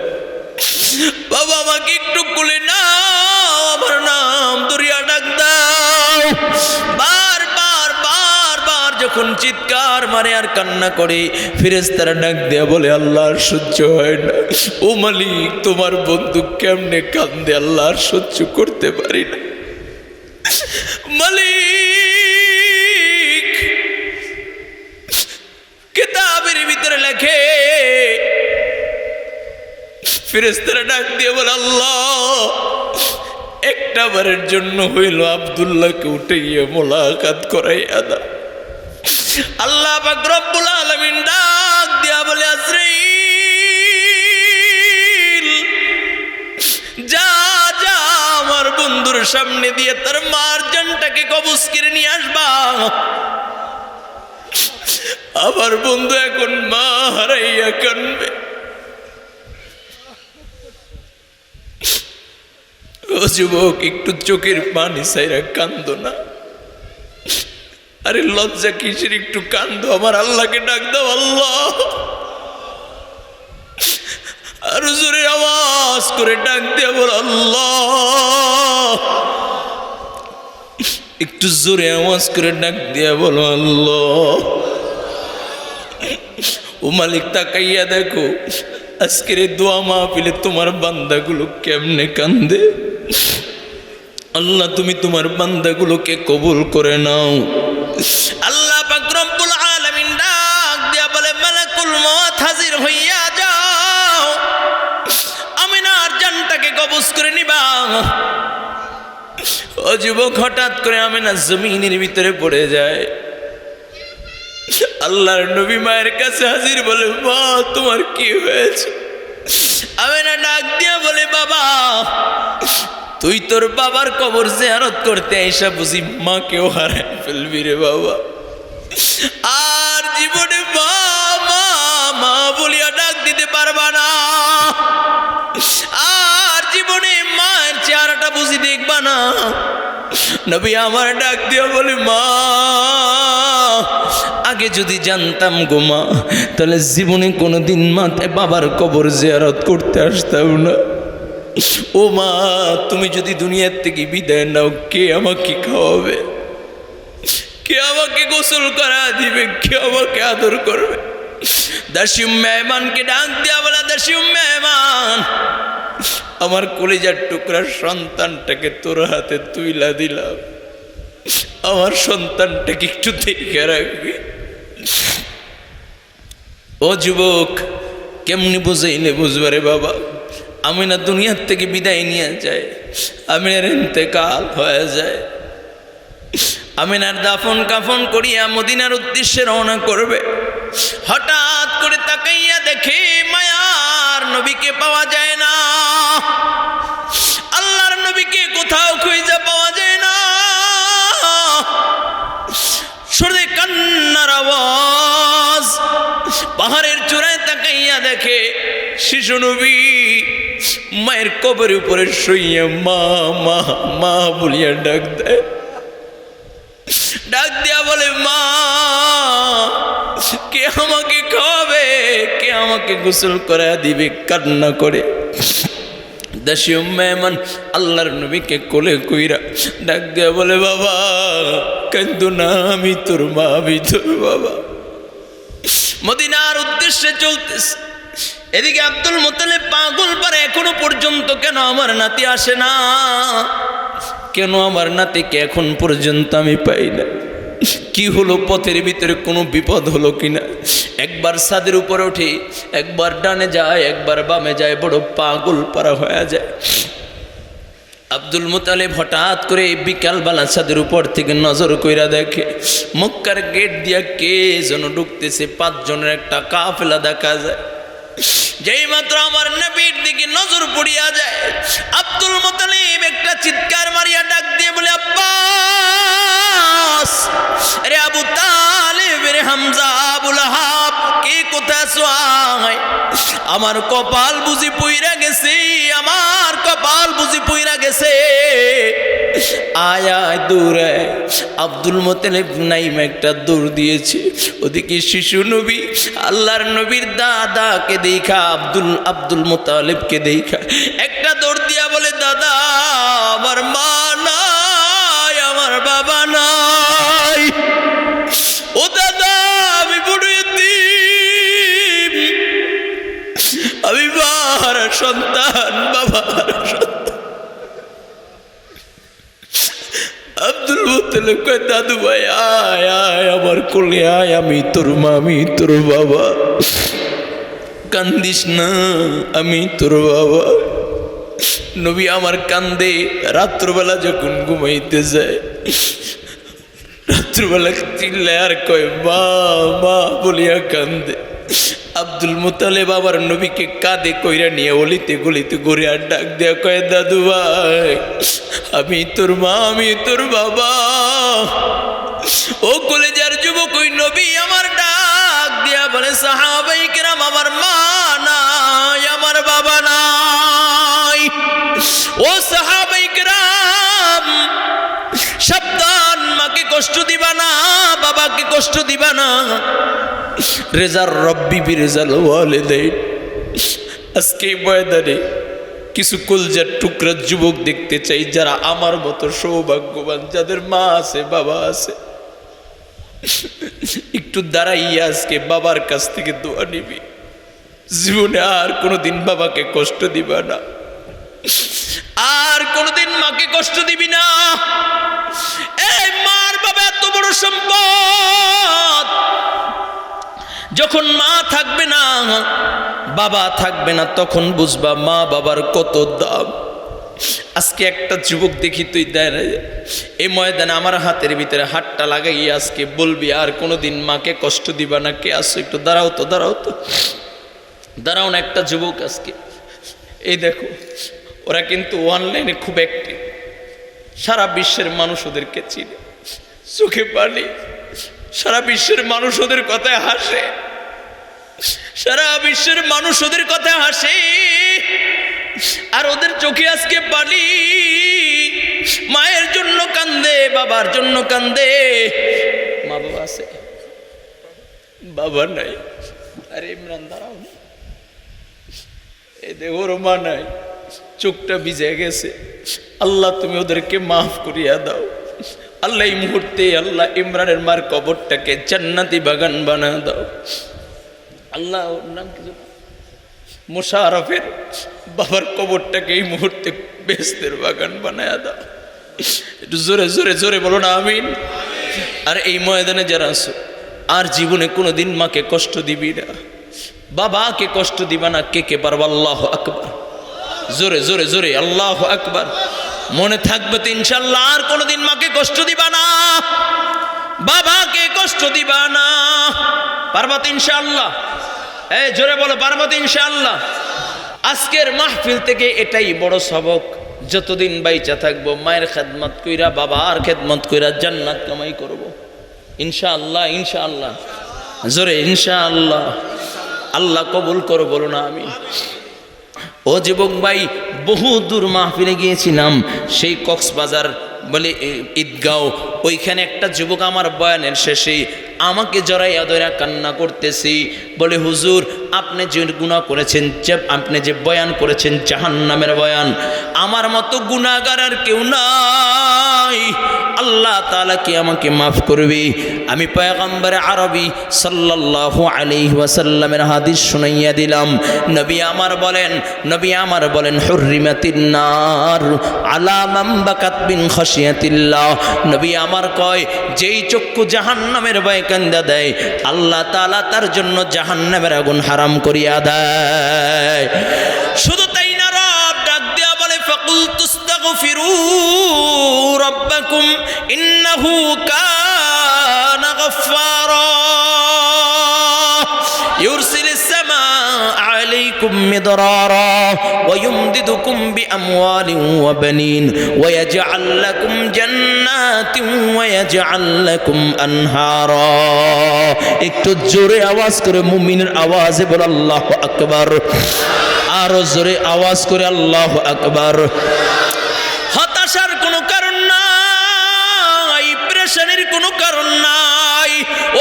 বাবা আমাকে একটু কোলে নাও, আমার নাম ধরিয়া ডাক দাও। বারবার যখন চিৎকার মারে আর কান্না করে, ফেরেশতারা ডাক দেয়া বলে আল্লাহ আর সহ্য হয় না। ও মালিক, তোমার বন্ধু কেমনে কান্দে, আল্লাহ আর সহ্য করতে পারি না। মালিক কিতাবের ভিতরে লেখে, ফেরেশতারা ডাক দিয়ে বলে আল্লাহ একটা বারের জন্য হইল আব্দুল্লাহকে উঠাইয়া মোলাকাত করাইয়া দাও। আল্লাহ পাক রব্বুল আলামিন ডাক দিয়া বলে আজরাইল যা যা আমার বন্ধুর সামনে দিয়ে তার মার জানটাকে কবজ করে নিয়ে আসবা। আমার বন্ধু এখন মা হারাইয়া কানবে। ও যুবক, একটু চোখের পানি ছাইরা কান্দো না। আরে লজ্জা কিসের, একটু কান্দো, আমার আল্লাহকে ডাক দাও। আল্লাহ, আর জোরে আওয়াজ করে ডাক দিয়ে বল আল্লাহ। একটু জোরে আওয়াজ করে ডাক দিয়ে বলো আল্লাহ। ও মালিক, তাকাইয়া দেখো আজকের এই দোয়া মাহফিলে তোমার বান্দাগুলো কেমনে কান্দে। আল্লাহ, তুমি তোমার বান্দাগুলোকে কবুল করে নাও। আল্লাহ পাক রব্বুল আলামিন ডাক দিয়া বলে মালাকুল মওত হাজির হইয়া যাও, আমিনার জানটাকে কবজ করে নিবা। ও যুবক, হঠাৎ করে আমিনা জমিনের ভিতরে পড়ে যায়। আল্লাহর নবী মায়ের কাছে হাজির, বলে মা তোমার কি হয়েছে? আমিনা ডাক দিয়া বলে বাবা, তুই তোর বাবার কবর জিয়ারত করতে আইসা বুঝি মাকেও হারাই ফেলবি রে বাবা। আর জীবনে মা মা মা বলিয়া ডাক দিতে পারবা না, আর জীবনে মায়ের চেহারাটা বুঝি দেখবা না। নবী আমার ডাক দিয়া বলে মা, আগে যদি জানতাম গো মা, তাহলে জীবনে কোনোদিন মাথায় বাবার কবর জিয়ারত করতে আসতাম না। ও মা, তুমি যদি দুনিয়ার থেকে বিদায় নাও, কে আমাকে খাওয়াবে, কে আমাকে গোসল করা দিবে, কে আমাকে আদর করবে? দাসী মেহমানকে ডাক দিয়া বলা, দাসী মেহমান, আমার কলিজার টুকরা সন্তানটাকে তোর হাতে তুইলা দিলাম, আমার সন্তানটাকে একটু দেখে রাখবি। ও যুবক, কেমনি বুঝাইলে বুঝবারে বাবা? আমিনা দুনিয়ার থেকে বিদায় নিয়ে যায়, আমিনার ইন্তেকাল হয়ে যায়। আমিনার দাফন কাফন করিয়া মদিনার উদ্দেশ্যে রওনা করবে। হঠাৎ করে তাকাইয়া দেখে মায়ার নবীকে পাওয়া যায় না। আল্লাহর নবীকে কোথাও খুঁজে পাওয়া যায় না। শুনে কান্নার আওয়াজ। পাহাড়ের চূড়ায় তাকাইয়া দেখে শিশু নবী মায়ের কবরের উপরে শুইয়া মা মা মা বলিয়া ডাক দেয়। ডাক দিয়া বলে মা, কে আমাকে খাওয়াবে, কে আমাকে গোসল করা দিবে? কান্না করে দাসী মেহমান আল্লাহর নবীকে কোলে কইরা ডাক দিয়া বলে বাবা কান্দো না, আমি তোর মা, আমি তোর বাবা। মদিনার উদ্দেশ্যে চলতেছে। এদিকে আব্দুল মুত্তালিব পাগল পারে, এখনো পর্যন্ত কেন আমার নাতি আসে না, কেন আমার নাতিকে এখন পর্যন্ত আমি পাই না? কি হলো, পথের ভিতরে কোনো বিপদ হলো কিনা? একবার ছাদের উপরে উঠে, একবার ডানে যায়, একবার বামে যায়, বড় পাগল পারা হয়ে যায়। আব্দুল মুত্তালিব হঠাৎ করে বিকালবেলা ছাদের উপর থেকে নজর কইরা দেখে মক্কার গেট দিয়া কে যেন ঢুকতেছে। 5 জনের একটা কাফেলা দেখা যায়। যেই মাত্র আমার নবীর দিকে নজর পড়িয়া যায়, আব্দুল মুত্তালিব একটা চিৎকার মারিয়া ডাক দিয়ে বলে আব্বাস, রে আবু তালিব, রে হামজা, আবুল আহাব, কে কোথায় আছো? আয়, আমার কপাল বুঝি পুইরা গেছে, আমার কপাল বুঝি পুইরা গেছে। আয় আয় দৌড়ে। আব্দুল মুত্তালিব নাইম একটা দৌড় দিয়েছে। ওদিকে শিশু নবী আল্লাহর নবীর দাদাকে দেখা, আব্দুল মুত্তালিবকে দেখা একটা দৌড় দিয়া বলে দাদা, আমার মা নাই, আমার বাবা নাই। ও দাদা, আব্দুল মুত্তালিব কয় দাদু ভাই আয় আয় আমার কোলে আয়, আমি তোর মা, আমি তোর বাবা, কান্দিস না, আমি তোর বাবা। নবী আমার কান্দে, রাত্রবেলা যখন ঘুমাইতে যায় রাত্রবেলা চিল্লায় আর কয় মা মা বলিয়া কান্দে। আব্দুল মুত্তালিব আবার নবীকে কাঁধে কইরা নিয়ে অলিতে গলিতে ঘুরে আর ডাক দেয়া কয় দাদু ভাই আমি তোর মা, আমি তোর বাবা। ও কলেজার যুবক, ওই নবী আমার ডাক দিয়া বলে সাহাবায়ে কেরাম আমার মা নাই, আমার বাবা নাই। ও সাহাবায়ে কেরাম সাবধান, মাকে কষ্ট দিবা না, বাবাকে কষ্ট দিবা না। রেজার রব্বি বিরেজাল ওয়ালিদাইন। আজকে ময়দানে কিছু কলজার টুকরা যুবক দেখতে চাই যারা আমার মতো সৌভাগ্যবান, যাদের মা আছে বাবা আছে। একটু দাঁড়াইয়া আজকে বাবার কাছ থেকে দোয়া নিবি, জীবনে আর কোনোদিন বাবাকে কষ্ট দিবা না, আর কোনোদিন মাকে কষ্ট দিবি না। এই মার বাবা এত বড় সম্পদ, যখন মা থাকবে না বাবা থাকবে না তখন বুঝবা মা বাবার কত দাম। আজকে একটা যুবক দেখি তুই দাঁড়ায় এই ময়দানে আমার হাতের ভিতরে হাতটা লাগাইয়া আজকে বলবি আর কোনোদিন মাকে কষ্ট দিবা না। কে আসো একটু দাঁড়াও তো, দাঁড়াও তো, দাঁড়াও না। একটা যুবক আজকে এই দেখো, ওরা কিন্তু অনলাইনে খুব অ্যাক্টিভ, সারা বিশ্বের মানুষ ওদেরকে চিনে, চোখে পানি, সারা বিশ্বের মানুষ ওদের কথায় হাসে, সারা বিশ্বের মানুষ ওদের কথায় হাসে, আর ওদের চোখে আজকে পানি। মায়ের জন্য কান্দে, বাবার জন্য কান্দে। মা বাবা আছে, বাবা নাই। আরে ইমরান দাঁড়াও, এই দেখো ওর মা নাই, চোখটা ভিজে গেছে। আল্লাহ তুমি ওদেরকে মাফ করিয়া দাও। আল্লাহ এই মুহূর্তে আল্লাহ ইমরানের মার কবরটাকে জান্নাতি বাগান বানা দাও। আল্লাহ ওর নাম কি মোশারফের বাবার কবরটাকে এই মুহূর্তে বেহেশতের বাগান বানায়া দাও। একটু জোরে জোরে জোরে বলো না আমিন। আর এই ময়দানে যারা আছো আর জীবনে কোনোদিন মাকে কষ্ট দিবি না, বাবাকে কষ্ট দিবা না। কে কে পারবো? আল্লাহু আকবার, জোরে জোরে জোরে আল্লাহু আকবার। মনে থাকবে তো ইনশাআল্লাহ আর কোনোদিন মাকে কষ্ট দিবা না, বাবাকে কষ্ট দিবা না। পারবা তো ইনশাআল্লাহ? এই জোরে বলো পারবা তো ইনশাআল্লাহ? আজকের মাহফিল থেকে এটাই বড় সবক, যতদিন বাইচা থাকবো মায়ের খেদমত কইরা বাবার খেদমত কইরা জান্নাত কামাই করব ইনশাআল্লাহ। ইনশাআল্লাহ জোরে ইনশাআল্লাহ। আল্লাহ কবুল করো, বলো না আমিন। ও যুবক ভাই, বহু দূর মাহফিলে গিয়েছিলাম, সেই কক্সবাজার বলে ঈদগাঁও, ওইখানে একটা যুবক আমার বয়ানের শেষে আমাকে জড়াইয়া ধরে কান্না করতেছি, বলে হুজুর আপনি যে গুনাহ করেছেন, আপনি যে বয়ান করেছেন জাহান্নামের বয়ান, আমার মতো গুনাহগার আর কেউ নাই, আল্লাহ তাআলা কি আমাকে মাফ করবে? আমি পয়গম্বর আরবি সাল্লাল্লাহু আলাইহি ওয়াসাল্লামের হাদিস শুনাইয়া দিলাম। নবী আমার বলেন হুররিমাতিন নার আলা মান বাকাত বিন খাশিয়াতিল্লাহ। নবী আমার কয় যেই চক্ষু জাহান্নামের ভয় কান্দা দেয় আল্লাহ তাআলা তার জন্য জাহান্নামের আগুন হারাম করিয়া দেয়। শুধু তাই না, রব ডাক দেয়া বলে ফাকুলতু আস্তাগফিরু রাব্বাকুম ইন্নাহু কানা গাফফারা ইউরসিলিস সামাআ আলাইকুম মিদরারা ওয়া ইউমদিদুকুম বিআমওয়ালিন ওয়া বানিন ওয়া ইয়াজআল লাকুম জান্নাতিন ওয়া ইয়াজআল লাকুম আনহারা। একটু জোরে আওয়াজ করে মুমিনের আওয়াজে বল আল্লাহু আকবার। আরো জোরে আওয়াজ করে আল্লাহু আকবার। হতাশার কোনো কারণ নাই, প্রেশারের কোনো কারণ নাই।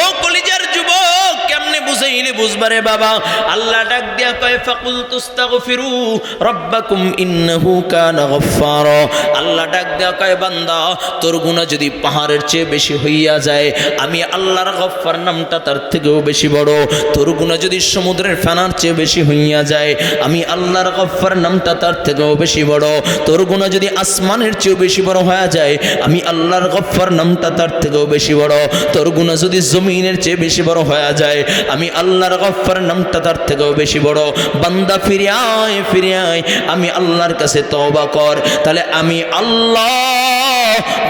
ও কলিজার যুবক, কেমনে বুঝাইলে বুঝবারে বাবা। আল্লাহ ডাক দিয়া কয় ফাকুল তুস্তাগফিরু রাব্বাকুম ইন্নাহু কানা গফফারা। আল্লাহ ডাক দিয়া কয় বান্দা তোর গুনাহ যদি পাহাড়ের চেয়ে বেশি হইয়া যায়, আমি আল্লাহর গফফার নামটা তার থেকেও বেশি বড়। তোর গুনাহ যদি সমুদ্রের ফেনার চেয়ে বেশি হইয়া যায়, আমি আল্লাহর গফফার নামটা তার থেকেও বেশি বড়। তোর গুনাহ যদি আসমানের চেয়েও বেশি বড় হয়ে যায়, আমি আল্লাহর গফফার নামটা তার থেকেও বেশি বড়। তোর গুনাহ যদি জমিনের চেয়ে বেশি বড় হয়ে যায়, আমি আল্লাহর গফফার নামটা তার থেকেও বেশি বড়। বান্দা ফিরে আয়, ফিরে আয়, আমি আল্লাহর কাছে তওবা কর, তাহলে আমি আল্লাহ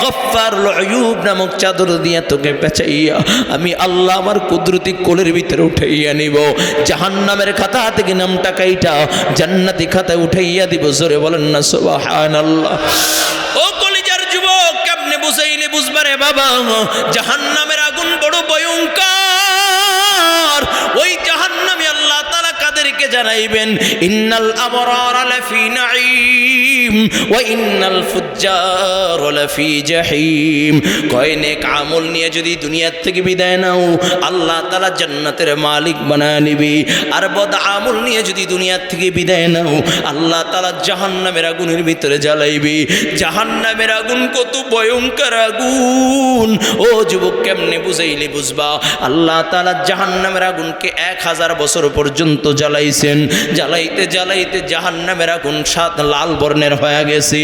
গফফারুল আয়ুব নামক চাদর দিয়া তোকে পেঁচাইয়া আমি আল্লাহ আমার কুদরতি কোলের ভিতরে উঠাইয়া নিব। জাহান্নামের খাতা থেকে নামটা কাইটা জান্নাতি খাতায় উঠাইয়া দিব। জোরে বলেন না সুবহানাল্লাহ। ও কলিজার যুবক, কেমনে বুঝাইলে বুঝবারে বাবা? জাহান্নামের আগুন বড় ভয়ঙ্কর। ওই জাহান্নামে আল্লাহ তাআলা কাদেরকে জানাইবেন? ইন্নাল আবরারা লাফি নাঈম ওয়া ইন্নাল ফুজ্জারা লাফি জাহিম। কয় নেক আমল নিয়ে যদি দুনিয়ার থেকে বিদায় নাও, আল্লাহ তাআলা জান্নাতের মালিক বানায় নিবি। আর বদ আমল নিয়ে যদি দুনিয়ার থেকে বিদায় নাও, আল্লাহ তাআলা জাহান্নামের আগুনের ভিতরে জ্বালাইবি। জাহান্নামের আগুন কত ভয়ঙ্কর আগুন! ও যুবক, কেমনে বুঝাইলে বুঝবা? আল্লাহ তাআলা জাহান্নামের আগুনকে 1000 বছর পর্যন্ত জ্বালাইছেন। জ্বালাইতে জ্বালাইতে জাহান্নামের আগুন সাত লাল বর্ণের হয়ে গেছে।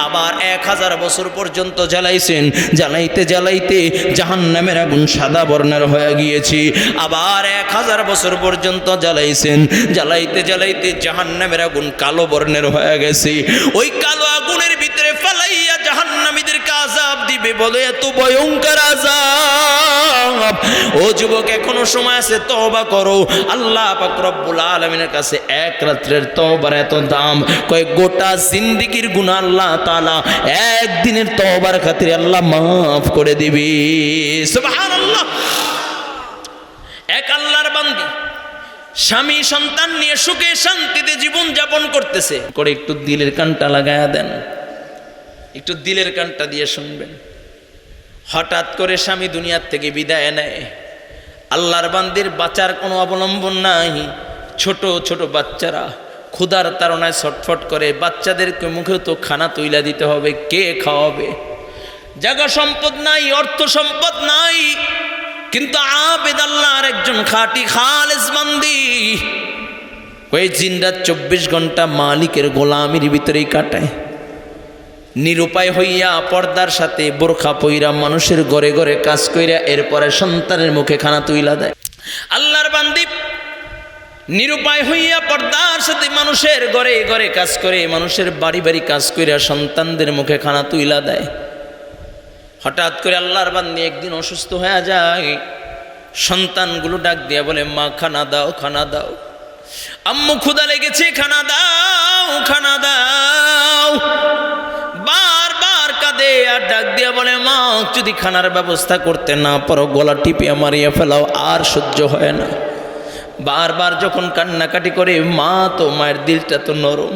আবার 1000 বছর পর্যন্ত জ্বালাইছেন। জ্বালাইতে জ্বালাইতে জাহান্নামের আগুন সাদা বর্ণের হয়ে গিয়েছে। আবার 1000 বছর পর্যন্ত জ্বালাইছেন। জ্বালাইতে জ্বালাইতে জাহান্নামের আগুন কালো বর্ণের হয়ে গেছে। ওই কালো আগুনের ভিতরে ফালাইয়া জাহান্নামীদেরকে আযাব দিবে। বলে এত ভয়ঙ্কর আযাব। ও যুবক, এখনো সময় আছে, তওবা করো। আল্লাহ পাক রব্বুল আলামিনের কাছে এক রাত্রের তওবার এত দাম, কয় গোটা জিন্দেগীর গুনাহ আল্লাহ তাআলা একদিনের তওবার খাতিরে আল্লাহ মাফ করে দিবে। সুবহানাল্লাহ। এক আল্লাহর বান্দী স্বামী সন্তান নিয়ে সুখে শান্তিতে জীবন যাপন করতেছে। করে একটু দিলের কানটা লাগায়া দেন, একটু দিলের কানটা দিয়ে শুনবেন। হঠাৎ করে স্বামী দুনিয়ার থেকে বিদায় নেয়। আল্লাহর বান্দির বাঁচার কোনো অবলম্বন নাই। ছোট ছোট বাচ্চারা ক্ষুধার তাড়নায় ছটফট করে। বাচ্চাদেরকে মুখে তো খানা তুইলা দিতে হবে, কে খাওয়াবে? জায়গা সম্পদ নাই, অর্থ সম্পদ নাই, কিন্তু আবেদ আল্লাহর একজন খাঁটি খালেস বান্দি ওই জিনরাত 24 ঘন্টা মালিকের গোলামির ভিতরেই কাটায়। নিরুপায় হইয়া পর্দার সাথে বোরখা পইরা মানুষের ঘরে ঘরে কাজ কইরা এরপরে সন্তানের মুখে খানা তুইলা দেয়। আল্লাহর বান্দি নিরুপায় হইয়া পর্দার সাথে মানুষের ঘরে ঘরে কাজ করে, মানুষের বাড়ি বাড়ি কাজ কইরা সন্তানদের মুখে খানা তুইলা দেয়। হঠাৎ করে আল্লাহর বান্দি একদিন অসুস্থ হয়ে যায়। সন্তানগুলো ডাক দিয়া বলে, মা খানা দাও, খানা দাও, আম্মু ক্ষুধা লেগেছে, খানা দাও, খানা দাও। বারবার কাঁদে আর ডাক দিয়া বলে, মা যদি খানার ব্যবস্থা করতে না পারো গলা টিপিয়া মারিয়া ফেলাও, আর সহ্য হয় না। বারবার যখন কান্নাকাটি করে, মা তো মায়ের দিলটা তো নরম।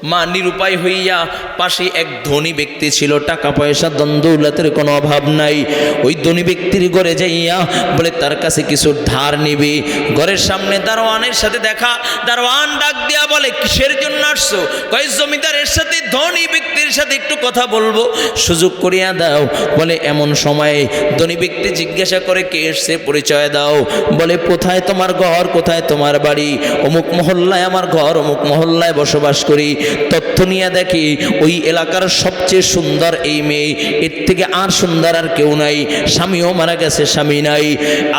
মা নিরুপায় হইয়া, পাশে এক ধনী ব্যক্তি ছিল, টাকা পয়সা দ্বন্দ্বলাতের কোনো অভাব নাই। ওই ধনী ব্যক্তির ঘরে যাইয়া বলে তার কাছে কিছু ধার নিবি। ঘরের সামনে দারোয়ানের সাথে দেখা। দারোয়ান ডাক দিয়া বলে, কিসের জন্য আসছো? কয় জমিদারের সাথে, ধনী ব্যক্তির সাথে একটু কথা বলবো, সুযোগ করিয়া দাও। বলে এমন সময়ে ধনী ব্যক্তি জিজ্ঞাসা করে, কে এসছে, পরিচয় দাও। বলে কোথায় তোমার ঘর, কোথায় তোমার বাড়ি? অমুক মহল্লায় আমার ঘর, অমুক মহল্লায় বসবাস করি। তথ্য নিয়ে দেখি ওই এলাকার সবচেয়ে সুন্দর এই মেয়ে, এর থেকে আর সুন্দর আর কেউ নাই। স্বামীও মারা গেছে, স্বামী নাই।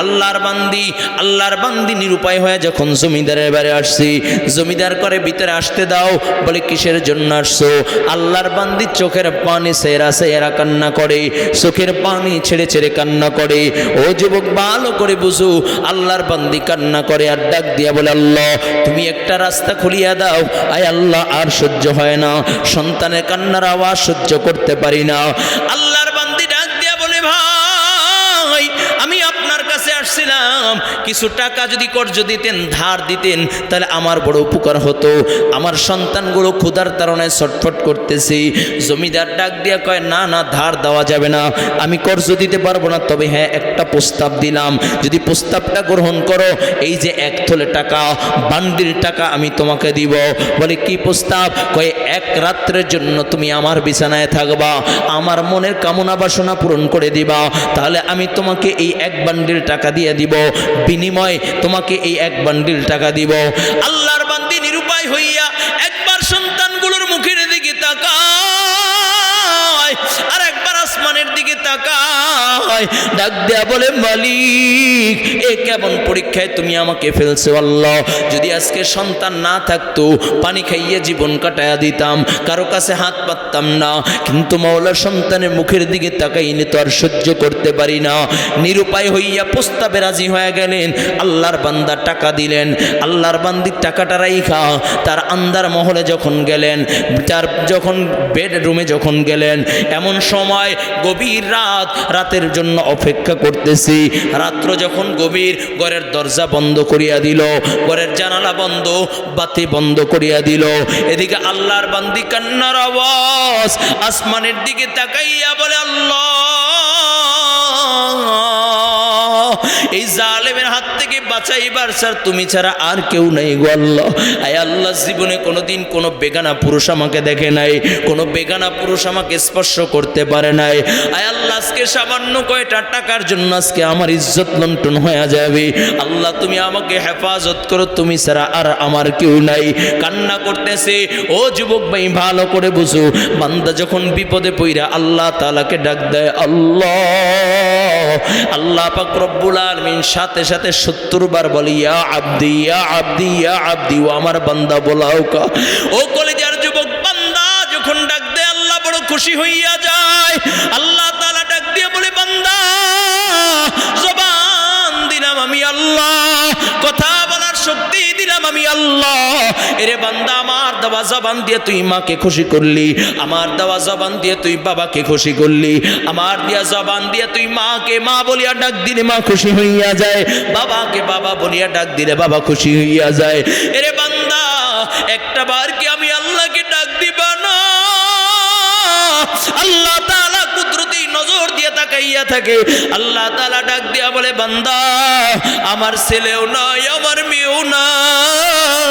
আল্লাহর বান্দি নিরুপায় হয়ে যখন জমিদারের বাড়ি আসছি, জমিদার করে ভিতরে আসতে দাও। বলে কিসের জন্য আসছো? আল্লাহর বান্দি চোখের পানি সেরা সেরা কান্না করে, চোখের পানি ছেড়ে ছেড়ে কান্না করে। ও যুবক, ভালো করে বুঝো, আল্লাহর বান্দি কান্না করে আর ডাক দিয়া বলে, আল্লাহ তুমি একটা রাস্তা খুলিয়া দাও। আয় আল্লাহ, আর সহ্য হয় না, সন্তানের কান্নার আওয়াজ সহ্য করতে পারি না। আল্লাহর বান্দি ডাক দিয়া বলে, ভাই আমি আপনার কাছে আসছিলাম, দিলাম, কিছু টাকা যদি কর্জ দিতেন, ধার দিতেন, তাহলে আমার বড় উপকার হতো। আমার সন্তানগুলো ক্ষুধার তাড়নায় ছটফট করতেছে। জমিদার ডাক দিয়া কয়, না না, ধার দেওয়া যাবে না, আমি কর্জ দিতে পারবো না, তবে হ্যাঁ একটা প্রস্তাব দিলাম, যদি প্রস্তাবটা গ্রহণ করো, এই যে 1 তোলা টাকা, বান্ডিল টাকা আমি তোমাকে দিব। বলে কি প্রস্তাব? কয় 1 রাত্রের জন্য তুমি আমার বিছানায় থাকবা, আমার মনের কামনা বাসনা পূরণ করে দিবা, তাহলে আমি তোমাকে এই 1 বান্ডিল টাকা দিয়ে দিব, বিনিময়ে তোমাকে এই 1 বান্ডিল টাকা দিব। আল্লাহর বান্দি নিরুপায় হইয়া একবার সন্তানগুলোর মুখের দিকে তাকায়, আর একবার আসমানের দিকে তাকায়, ডাক দেয়া বলে, মালিক, এ কেমন পরীক্ষায় তুমি আমাকে ফেলছো আল্লাহ, যদি আজকে সন্তান না থাকতো পানি খাইয়ে জীবন কাটায়া দিতাম, কারো কাছে হাত পাততাম না, কিন্তু মাওলা সন্তানের মুখের দিকে তাকাইনি তো আর সহ্য করতে পারি না। নিরুপায় হইয়া প্রস্তাবে রাজি হয়ে গেলেন। আল্লাহর বান্দা টাকা দিলেন। আল্লাহর বান্দির টাকাটা রাইখা তার আন্দার মহলে যখন গেলেন, তার যখন বেডরুমে যখন গেলেন, এমন সময় গভীর রাত, রাতের জন্য অপেক্ষা করতেছি। রাত্র যখন গভীর, ঘরের দরজা বন্ধ করিয়া দিল, ঘরের জানালা বন্ধ, বাতি বন্ধ করিয়া দিল। এদিকে আল্লাহর বান্দি কান্নার আওয়াজ, আসমানের দিকে তাকাইয়া বলে, আল্লাহ, এই জালেমের হাত থেকে বাঁচাইবার স্যার তুমি ছাড়া আর কেউ নাই গো আল্লাহ। আয় আল্লাহ, জীবনে কোনোদিন কোনো বেগানা পুরুষ আমাকে দেখে নাই, কোনো বেগানা পুরুষ আমাকে স্পর্শ করতে পারে নাই। আয় আল্লাহ, আজকে সামান্য কয়টা টাকার জন্য আজকে আমার ইজ্জত লুণ্ঠন হয়ে যাবে। আল্লাহ, তুমি আমাকে হেফাজত করো, তুমি ছাড়া আর আমার কেউ নাই। কান্না করতেছে। ও যুবক ভাই, ভালো করে বুঝো, বান্দা যখন বিপদে পইরা আল্লাহ তাআলাকে ডাক দেয়, আল্লাহ, আল্লাহ পাক রব্বুল আলামিন সাথে সাথে 70 বার বলে, ইয়া আব্দি, ইয়া আব্দি, ইয়া আব্দি, ও আমার বান্দা বলাও কা। ও কলেজার যুবক, বান্দা যখন ডাক দেয় আল্লাহ বড় খুশি হইয়া যায়। আল্লাহ তাআলা ডাক দিয়ে বলে, বান্দা, জবান দিলাম আমি আল্লাহ, কথা বলার শক্তি দিলাম আমি আল্লাহ। এরে বান্দা, আমার দেওয়া জবান দিয়ে তুই মাকে খুশি করলি, আমার দেওয়া জবান দিয়ে তুই বাবাকে খুশি করলি, আমার দিয়া জবান দিয়ে তুই মাকে মা বলিয়া ডাক দিলে মা খুশি হইয়া যায়, বাবাকে বাবা বলিয়া ডাক দিলে বাবা খুশি হইয়া যায়। এরে বান্দা, একটা বার কি আমি আল্লাহকে ডাক দিবা না? আল্লাহ তাআলা কুদরতি নজর দিয়ে তাকাইয়া থাকে। আল্লাহ তাআলা ডাক দিয়া বলে, বান্দা, আমার ছেলেও নাই, আমার মেয়েও নাই,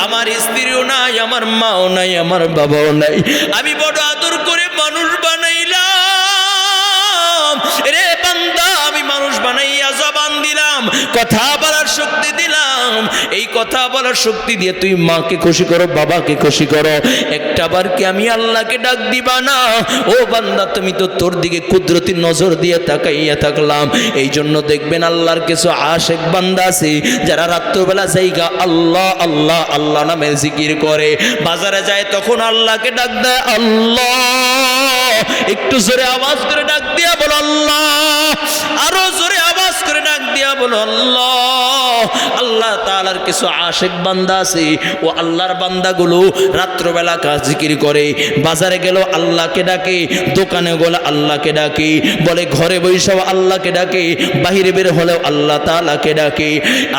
আমার স্ত্রীও নাই, আমার মাও নাই, আমার বাবাও নাই, আমি বড় আদর করে মানুষ বানাইলাম। রে বান্দা, আমি মানুষ বানাইয়া জবান দিলাম, কথা বলার শক্তি দিলাম, এই কথা বলার শক্তি দিয়ে তুই মাকে খুশি করো, বাবাকে খুশি করো, একটা বার কি আমি আল্লাহকে ডাক দিবা না? ও বান্দা, তুমি তো তোর দিকে কুদরতি নজর দিয়ে তাকাইয়া থাকলাম। এই জন্য দেখবেন আল্লাহর কিছু আশেক বান্দা আছে যারা রাত্রবেলা জায়গা আল্লাহ আল্লাহ আল্লাহ নামে জিকির করে, বাজারে যায় তখন আল্লাহকে ডাক দেয়, আল্লাহ, একটু জোরে আওয়াজ করে ডাক দিয়া বলো আল্লাহ, আরো জোরে আওয়াজ করে ডাক দিয়া বলো আল্লাহ। আল্লাহ তাআলার কিছু আশেক বান্দা আছে, ও আল্লাহর বান্দাগুলো রাত্রবেলা কাজ জিকির করে, বাজারে গেল আল্লাহকে ডাকে, দোকানে গেল আল্লাহকে ডাকে, বলে ঘরে বৈশাও আল্লাহকে ডাকে, বাহিরে বের হলেও আল্লাহ তাআলাকে ডাকে।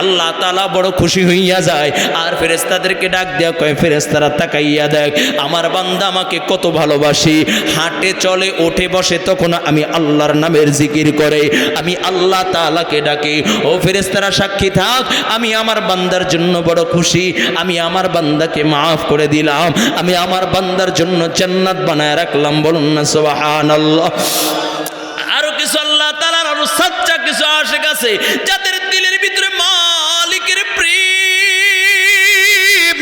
আল্লাহ তাআলা বড় খুশি হইয়া যায়, আর ফেরেশতাদেরকে ডাক দেয়া কয়, ফেরেশতারা তাকাইয়া দেখ আমার বান্দা আমাকে কত ভালোবাসে, হাঁটে চলে ওঠে বসে তখন আমি আল্লাহর নামের জিকির করে, আমি আল্লাহ তাআলাকে ডাকে। ও ফেরেশতারা সাক্ষী থাক, আমি আমার বান্দার জন্য বড় খুশি, আমি আমার বান্দাকে মাফ করে দিলাম, আমি আমার বান্দার জন্য জান্নাত বানায় রাখলাম। বলুন না সুবহানাল্লাহ। আরো কিছু আল্লাহ তাআলার আরো সাচ্চা কিছু আশিক আছে যাদের দিলের ভিতরে মালিকের প্রেম,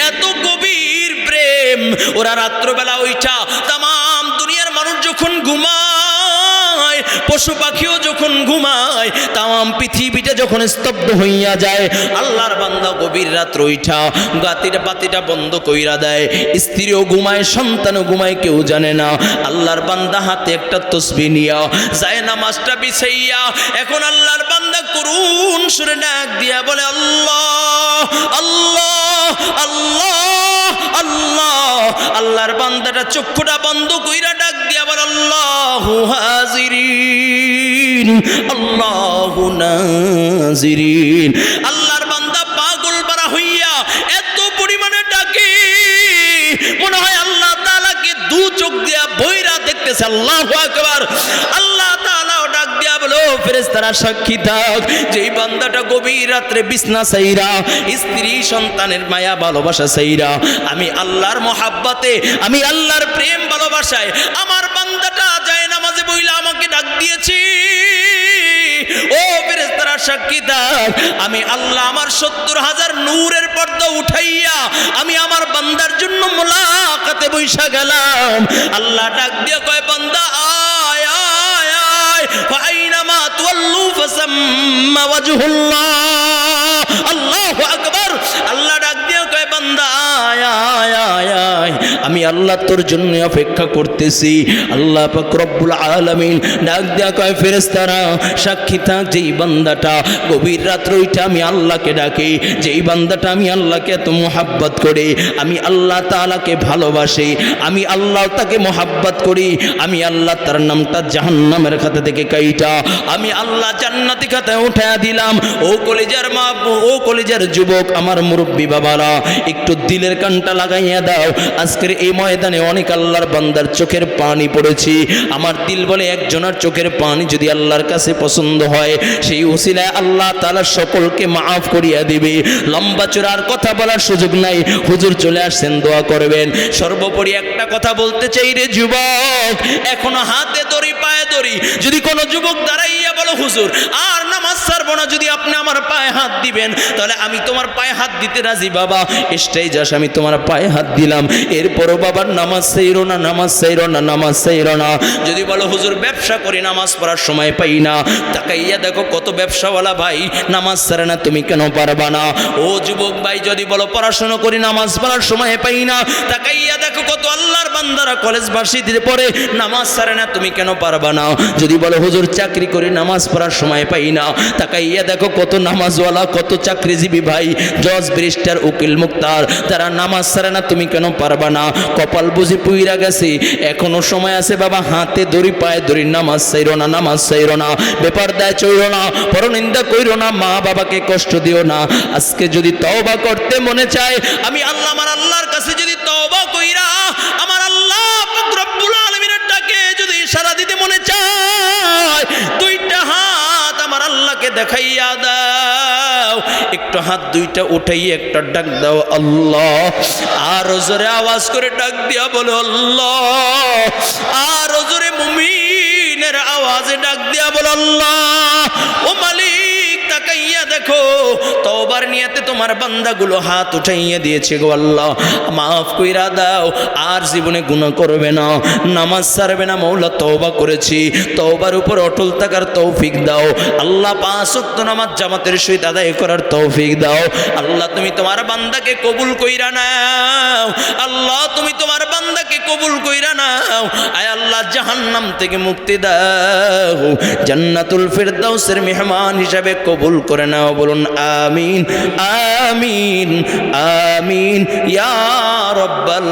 এত গভীর প্রেম, ওরা রাত্রবেলা ওইটা তামাম দুনিয়ার মানুষ যখন ঘুমায়, পশু পাখিও যখন ঘুমায়, তামাম পৃথিবীটা যখন স্তব্ধ হইয়া যায়, আল্লাহর বান্দা গভীর রাত্র ওইটা গাতির বাতিটা বন্ধ কইরা দেয়, স্ত্রীও ঘুমায়, সন্তানও ঘুমায়, কেউ জানে না। আল্লাহর বান্দা হাতে একটা তসবিহ নিয়া যায় নামাজটা বিছাইয়া, এখন আল্লাহর বান্দা করুণ সুরে ডাক দিয়া বলে, আল্লাহ আল্লাহ আল্লাহ আল্লাহ। আল্লাহ আল্লাহর বান্দাটা চক্ষুটা বন্ধ কইরা ডাক দিয়া বলে আল্লাহু হাজিরিন আল্লাহু নাজিরিন। আল্লাহর বান্দা পাগল পারা হইয়া এত পরিমাণে ডাকে মনে হয় আল্লাহ তাআলাকে দু চোখ দিয়া বইরা দেখতেছে। আল্লাহু আকবার। আল্লাহ তাআলাও ডাক দিয়া বলো ফেরেশতারা সাক্ষী থাক, যেই বান্দাটা গভীর রাত্রে বিছনা ছাইরা স্ত্রী সন্তানের মায়া ভালোবাসা ছাইরা আমি আল্লাহর মহাব্বতে আমি আল্লাহর প্রেম ভালোবাসায় আমার বান্দাটা যায় নামাজে বইলা আমাকে ডাক দিয়েছি, ও ফেরেশতারা সাক্ষী থাক, আমি আল্লাহ আমার ৭০,০০০ নূরের পর্দা উঠাইয়া আমি আমার বান্দার জন্য মুলাকাতে বইসা গেলাম। আল্লাহ ডাক দিয়ে কয় বান্দা আয় আয় আয় ফাইনামা তুওয়াল্লু ফাসাম্মা ওয়াজহুল্লাহ। আল্লাহু আকবার। আল্লাহ ডাক দিয়ে কয় বান্দা আয় আয় আয় আয়, আমি আল্লাহ তোর জন্য অপেক্ষা করতেছি। আল্লাহ পাক রব্বুল আলামিন ডাক দিয়া কয় ফেরেশতারা সাক্ষী থাক, যেই বান্দাটা গভীর রাত্রে ওইটা আমি আল্লাহকে ডাকে, যেই বান্দাটা আমি আল্লাহকে এত মোহাব্বত করে আমি আল্লাহ তাআলাকে ভালোবাসি, আমি আল্লাহ তাকে মোহাব্বত করি, আমি আল্লাহ তার নামটা জাহান্নামের খাতা থেকে কাইটা আমি আল্লাহ জান্নাতি খাতায় উঠায়া দিলাম। ও কলিজার মা, ও কলিজার যুবক, আমার মুরব্বী বাবারা একটু দিলের কানটা লাগাইয়া দাও। আজকের এই ময়দানে অনেক আল্লাহর বান্দার চোখের পানি পড়েছি। আমার দিল বলে একজনের চোখের পানি যদি আল্লাহর কাছে পছন্দ হয় সেই উসিলায় আল্লাহ তাআলা সকলকে মাফ করিয়া দিবে। লম্বা চূড়ার কথা বলার সুযোগ নাই, হুজুর চলে আসছেন, দোয়া করবেন। সর্বোপরি একটা কথা বলতে চাই রে যুবক, এখনো হাতে দড়ি পায়ে দড়ি, যদি কোনো যুবক দাঁড়াইয়া বলো হুজুর আর নামাজ ছাড়বো না, যদি আপনি আমার পায়ে হাত দিবেন তাহলে আমি তোমার পায়ে হাত দিতে রাজি বাবা, এসটাই যাস আমি তোমার পায়ে হাত দিলাম, এরপরও বাবার নামাজ ছাইরো না, নামাজ ছাইরো না, নামাজ ছাইরো না। যদি বলো হুজুর ব্যবসা করি নামাজ পড়ার সময় পাই না, তাকাইয়া দেখো কত ব্যবসাওয়ালা ভাই নামাজ ছাড়ে না, তুমি কেন পারবা না? ও যুবক ভাই যদি বলো পড়াশোনা করি নামাজ পড়ার সময় পাই না, তাকাইয়া দেখো কত আল্লাহর বান্দারা কলেজ ভার্সিটিতে পড়ে নামাজ ছাড়ে না, তুমি কেন পারবা না? যদি বলো হুজুর চাকরি করি নামাজ পড়ার সময় পাই না, তাকাইয়া দেখো কত নামাজওয়ালা কত চাকরিজীবী ভাই জজ ব্যারিস্টার উকিল মুক্তার তারা নামাজ ছাড়ে না, তুমি কেন পারবা না? কপাল বুঝি পুইরা গেছে, এখনো সময় আছে বাবা, হাতে দড়ি পায়ে দড়ি, নামাজ ছাইরো না, নামাজ ছাইরো না, ব্যাপার দায় চইরো না, পরনিন্দা কইরো না, মা বাবাকে কষ্ট দিও না। আজকে যদি তওবা করতে মনে চায় আমি আল্লাহ আমার আল্লাহর কাছে যদি তওবা কইরা আমার আল্লাহ পাক রব্বুল আলামিনের ডাকে যদি ইশারা দিতে মনে চায়, দুইটা হাত আমার আল্লাহকে দেখাইয়া দাও, একটু হাত দুইটা উঠাইয়া একটা ডাক দাও আল্লাহ, আর জোরে আওয়াজ করে ডাক দিয়া বলো আল্লাহ, আর জোরে মুমিনের আওয়াজে ডাক দিয়া বলো আল্লাহ। ও মালিক তাকাইয়া দেখো তওবার নিয়তে তোমার বান্দাগুলো হাত উঠাইয়া দিয়েছে গো আল্লাহ, মাফ কইরা দাও, আর জীবনে গুনাহ করবে না, নামাজ ছাড়বে না মওলা, তওবা করেছি, তওবার উপর অটল থাকার তৌফিক দাও আল্লাহ, 5 ওয়াক্ত নামাজ জামাতের সহিত আদায় করার তৌফিক দাও আল্লাহ। তুমি তোমার বান্দাকে কবুল কইরা নাও আল্লাহ, তুমি তোমার বান্দাকে কবুল কইরা নাও, আয় আল্লাহ জাহান্নাম থেকে মুক্তি দাও, জান্নাতুল ফিরদাউসের মেহমান হিসাবে কবুল করে নাও, বলুন আমিন আমিন আমিন ইয়া রাব্বাল